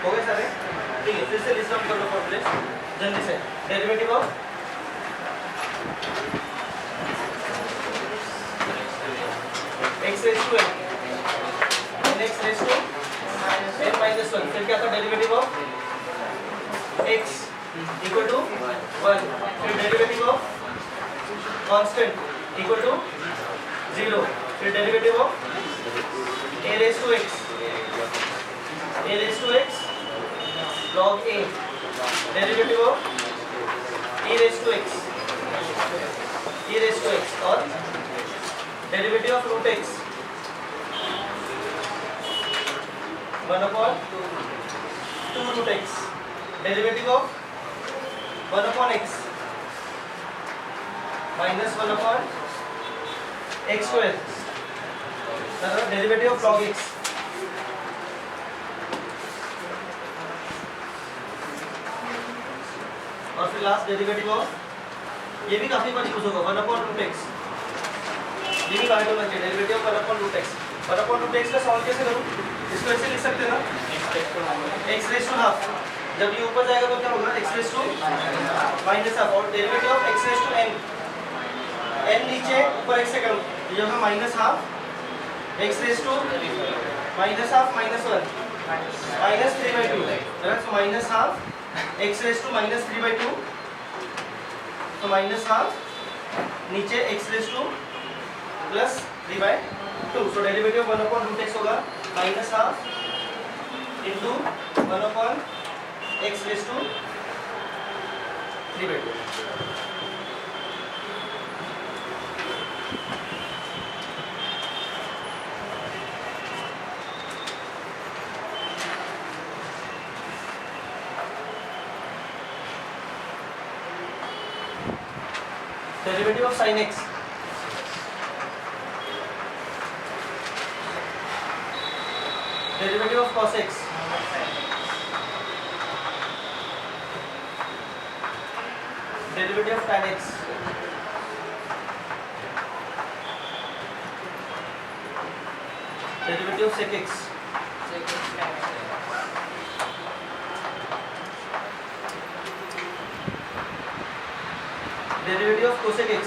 हो गए सारे? ठीक है, फिर से लिस्ट डाउन कर लो फॉर्मूले जल्दी से। Derivative of x raise to n x raise to n minus 1, फिर क्या था derivative of x equal to 1, फिर derivative of constant equal to 0, फिर derivative of a raise to x log a, derivative of e raise to x और derivative of root x 1/2 root x, derivative of 1/x minus 1/x square, derivative of log x, और फिर last derivative of, ये भी काफी बार use होगा 1/√x, ये भी बार होना चाहिए डेरिवेटिव ऑफ 1/√x। 1/√x का सॉल्व कैसे करूं? इसको ऐसे लिख सकते हैं ना, x रेज़ टू हाफ, जब ये ऊपर जाएगा तो क्या होगा x raise to minus half, और derivative of x raise to n, n नीचे ऊपर x से कम, ये होगा minus half x raise to minus half minus 1 minus 3/2, तो minus half x raise to minus 3/2, तो माइनस हाफ नीचे x raise to plus 3/2, so derivative of 1/√x होगा minus half into 1/x raise to 3/2। Derivative of sin x, derivative of cos x, derivative of tan x, derivative of sec x, derivative of cosec x,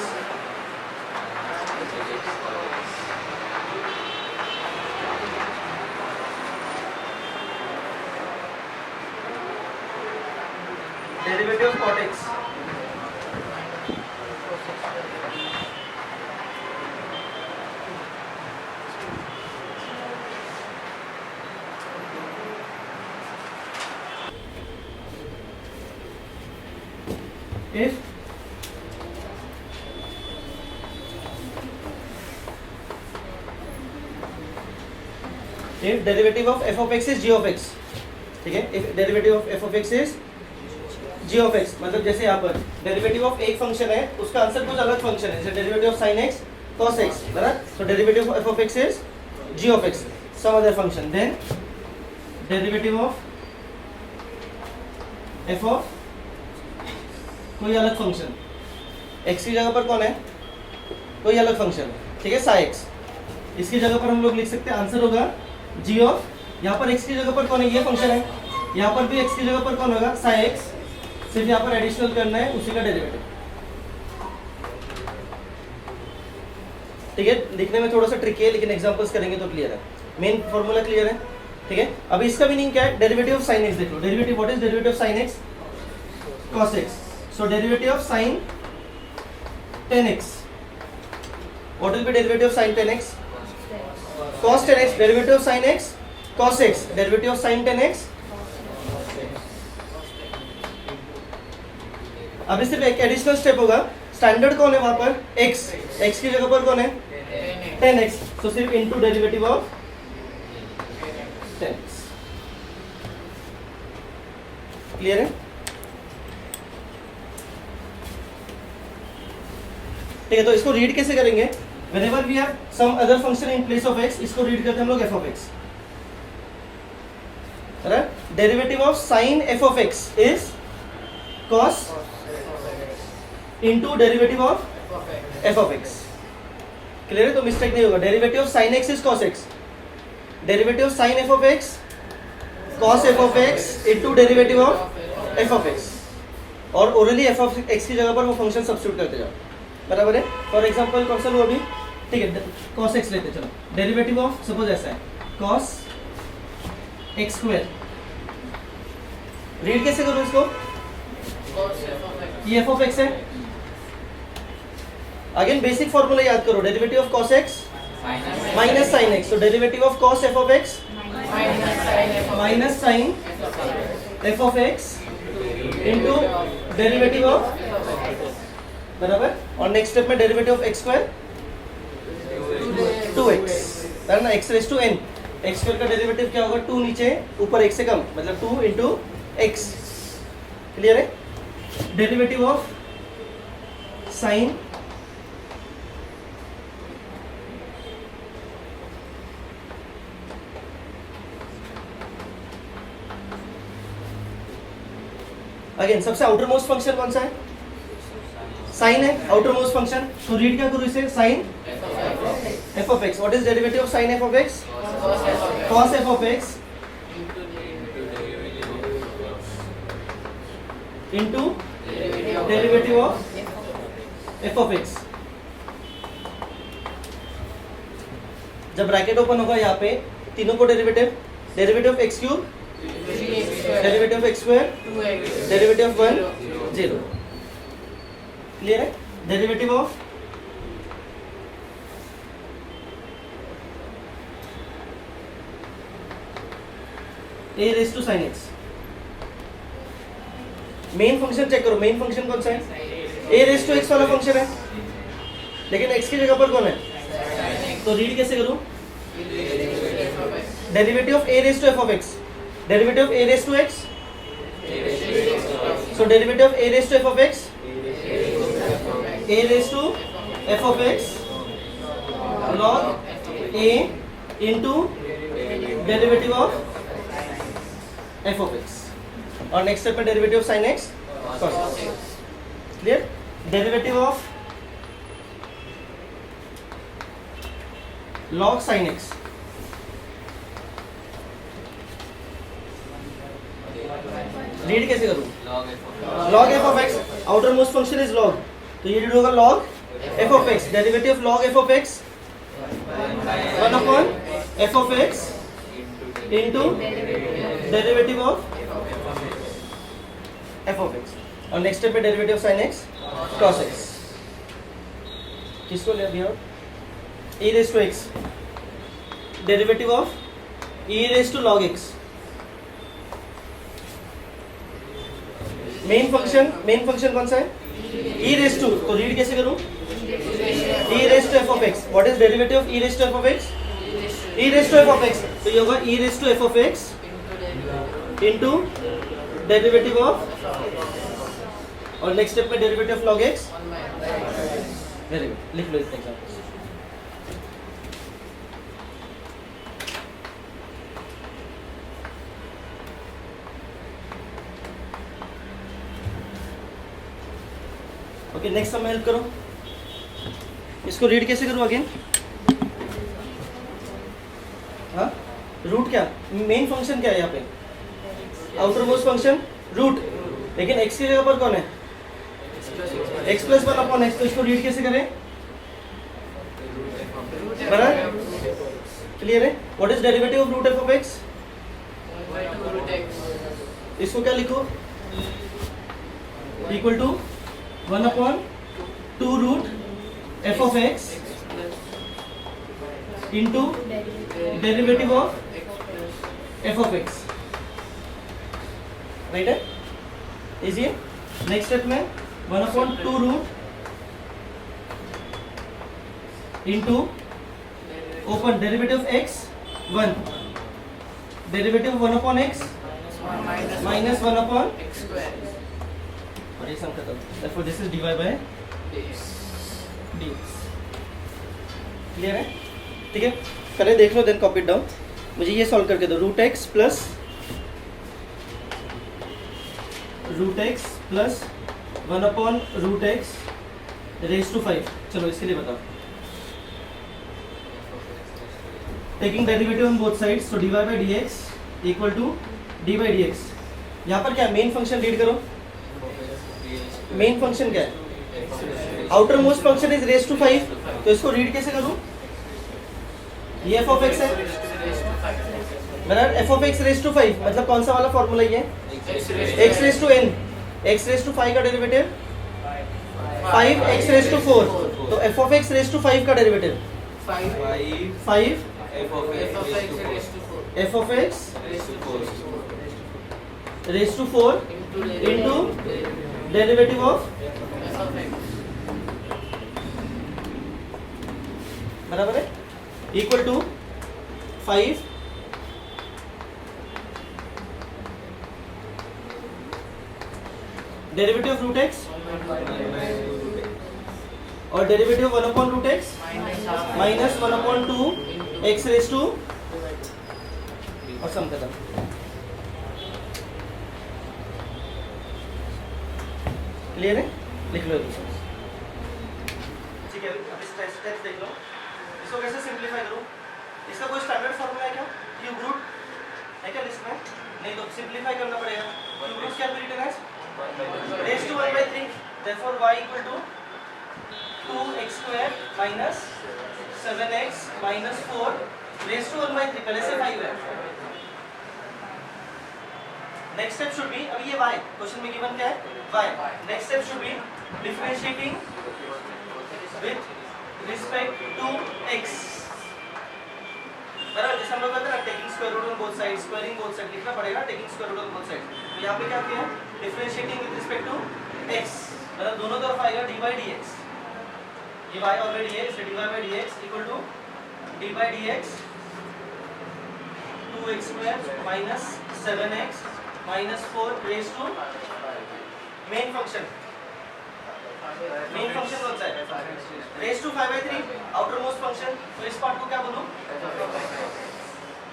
derivative of cot x, if derivative of f of x is g of x, ठीक है, if derivative of f of x is g of x, मतलब जैसे यहाँ पर derivative of एक function है उसका answer कुछ अलग फंक्शन है, जैसे derivative of sin x cos x, बराबर, so derivative of f of x is g of x some other function, then derivative of f of कोई अलग फंक्शन, x की जगह पर कौन है, कोई अलग फंक्शन, ठीक है, psi x, इसकी जगह पर हम लोग लिख सकते हैं आंसर होगा g ऑफ, यहाँ पर x की जगह पर कौन है, ये फंक्शन है, यहाँ पर भी x की जगह पर कौन होगा psi x, सिर्फ यहाँ पर एडिशनल करना है उसी का डेरिवेटिव, ठीक है, लिखने में थोड़ा सा ट्रिकी है लेकिन एग्जांपल्स करेंगे तो क्लियर है, मेन फॉर्मूला क्लियर है, ठीक है। अभी इसका मीनिंग क्या है, डेरिवेटिव ऑफ sin x देख लो, derivative what is derivative of sin x cos x, so derivative of sin 10x, what will be derivative of sin 10x cos 10x, derivative of sin x cos x, derivative of sin 10x, अभी सिर्फ एक additional step होगा, standard कौन है वहां पर x, x की जगह पर कौन है 10x, तो सिर्फ into derivative of 10x, clear है, ठीक है। तो इसको रीड कैसे करेंगे, whenever we have some other function in place of x, इसको रीड करते हैं हम लोग f of x, right, derivative of sin f of x is cos into derivative of f of x, clear है, तो mistake नहीं होगा, derivative of sin x is cos x, derivative of sin f of x cos f of x into derivative of f of x, और orally f of x की जगह पर वो function substitute करते जाओ, बराबर है। फॉर एग्जांपल कौन सा लो अभी, ठीक है, cos x लेते, चलो डेरिवेटिव ऑफ सपोज ऐसा है cos x स्क्वायर, रीड कैसे करूँ इसको, ये f of x है, अगेन बेसिक फॉर्मूला याद करो, derivative of cos x minus sine x, तो derivative of cos f of x minus sine f of x into derivative of, बराबर, और नेक्स्ट स्टेप में derivative of x square 2x, है ना, x raise to n, x square का derivative क्या होगा, 2 नीचे ऊपर x से कम, मतलब 2 इंटू x, क्लियर है। डेरिवेटिव ऑफ साइन अगेन सबसे आउटर मोस्ट फंक्शन कौन सा है, साइन है, आउटर मोस्ट फंक्शन, तो रीड क्या करूँ इसे, sine f of x, what is derivative of sine f of x, cos f of x into derivative of f of x, जब ब्रैकेट ओपन होगा यहाँ पे तीनों को derivative, derivative of x cube, derivative of x square, derivative of 1 0, clear है। Derivative of a raise to sin x, main function check करो, main function कौन सा है, a रेज़ टू x वाला फंक्शन है, लेकिन x की जगह पर कौन है, तो रीड कैसे करूं, derivative of a raise to f of x, derivative of a raise to x, so derivative of a raise to f of x, a raise to f of x log a into derivative of f of x, और next step में derivative of sin x cos x, clear. Derivative of log sin x, read कैसे करूं, log f of x, outermost function is log, तो ये read होगा log f of x, derivative of log f of x 1 upon f of x into derivative of f of x, और next step पे derivative of sin x cos x, किसको ले दिया, e raise to x, derivative of e raise to log x, main function कौन सा है, e raise to, तो read कैसे करूं, e raise to f of x, what is derivative of e raise to f of x, e raise to f of x, तो ये होगा e raise to f of x into derivative of, और next step में derivative of log x, very good, लिख लो इस example, okay. Next सब में हेल्प करो, इसको रीड कैसे करूँ अगेन, हाँ, रूट क्या, मेन फंक्शन क्या है यहाँ पे, आउटर मोस्ट फंक्शन रूट, लेकिन x की जगह पर कौन है, x प्लस 1 अपॉन x, तो इसको रीड कैसे करें, बराबर, क्लियर है। What is derivative of root f of x, इसको क्या लिखो, equal to 1 upon 2 root f of x into derivative of f of x, right है, इजी है। नेक्स्ट स्टेप में 1 upon 2 root into open derivative of x 1, derivative 1 upon x minus 1 upon x square, और ये सम खत्म, therefore this is dy by dx, clear है, ठीक है, करें देख लो, देन कॉपी इट डाउन, मुझे ये सॉल्व करके दो, root x plus 1 upon root x raise to 5, चलो इसके लिए बताओ, taking derivative on both sides, so dy by dx equal to d by d x. यहाँ पर क्या मेन फंक्शन रीड करो, मेन फंक्शन क्या है, outermost function is raise to 5, तो इसको रीड कैसे करूँ, ये एफ ऑफ एक्स है बराबर, f of x raise to 5 मतलब कौन सा वाला फॉर्मूला ये, x raise to n, x raise to 5 का डेरिवेटिव 5 एक्स रेस टू 4, तो f of x raise to 5 का derivative 5 f of x raise to 4 into derivative of बराबर है equal to 5 derivative of root x और derivative 1 upon root x minus 1 upon 2 x raise to और सम खत्म। Clear है, लिख लो ठीक है। अब इस स्टेप्स देख लो, इसको कैसे सिंपलीफाई करूं, इसका कोई स्टैंडर्ड फॉर्मूला है क्या, क्यूब रूट है क्या लिस्ट में, नहीं तो सिंपलीफाई करना पड़ेगा। क्यूब रूट क्या रिटन है raise to 1/3, therefore y equal to 2x square minus 7x minus 4 raise to 1/3, पहले से 5 है। नेक्स्ट स्टेप शुड बी, अब ये y क्वेश्चन में गिवन क्या है y, next step should be differentiating with respect to x बराबर, जैसे हम लोग कहते हैं ना taking square root on both side, squaring both side लिखना पड़ेगा, taking square root on both side. तो यहाँ पे क्या किया है, differentiating with respect to x मतलब दोनों तरफ आएगा dy by dx, ये y ऑलरेडी है इसलिए dy by dx equal to dy by dx 2x square minus 7x minus 4 raise to main function, main function कौन सा है raise to 5/3 outermost function, तो इस पार्ट को क्या बोलूं,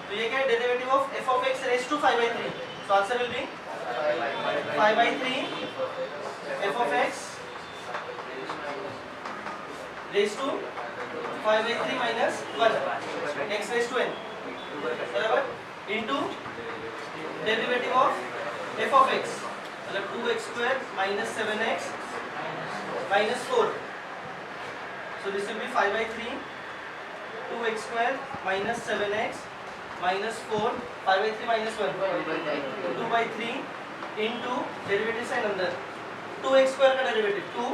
तो ये क्या है derivative of f of x raise to 5/3, so answer will be 5/3 f of x raise to 5/3 minus 1 x raise to n बराबर into derivative of f of x मतलब 2x square minus 7x minus 4, so this will be 5/3 2x square minus 7x minus 4 5/3 minus 1 2/3 into derivative sign अंदर 2x square का derivative 2,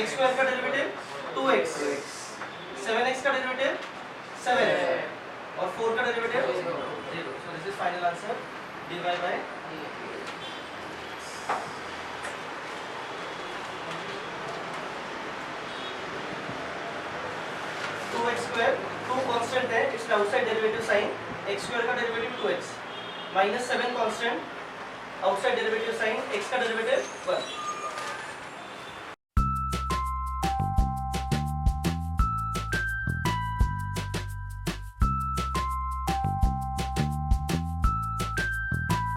x square का derivative 2x, 7x का derivative 7 और 4 का derivative 0, so this is final answer dy by 2x square 2 constant है, it's outside derivative sign, x square का derivative 2x minus 7 constant outside derivative sign, x का derivative 1।